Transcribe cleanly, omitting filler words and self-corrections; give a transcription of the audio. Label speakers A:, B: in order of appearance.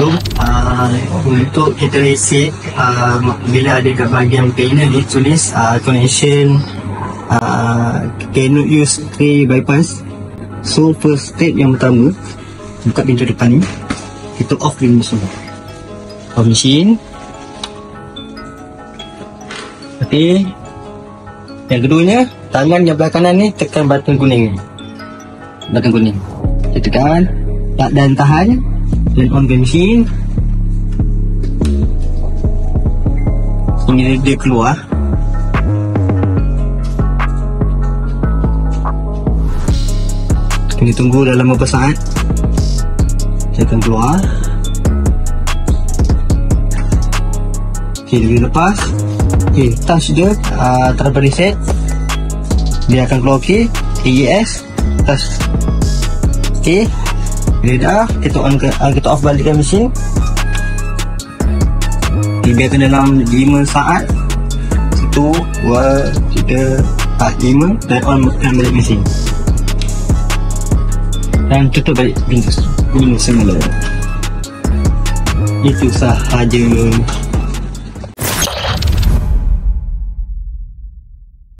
A: tu untuk kita reset, bila ada kat bahagian panel ni tulis connection cannot use tray bypass. So first step yang pertama, buka pintu depan ni, kita off dulu mesin. Off mesin. Okay, yang keduanya, tangan yang belah kanan ni tekan button kuning ni, button kuning kita tekan dan tahan dan on ke mesin sehingga dia keluar. Kena tunggu dalam beberapa saat, dia akan keluar. Ok, dia boleh lepas. Ok, touch dia tanpa reset, dia akan keluar. Ok, AES touch. Ok, bila dah, kita off balikkan mesin. Biarkan dalam 5 saat. 1, 2, 3, 4, 5 dan on balik mesin. Dan tutup balik pintu semula. Itu sahaja.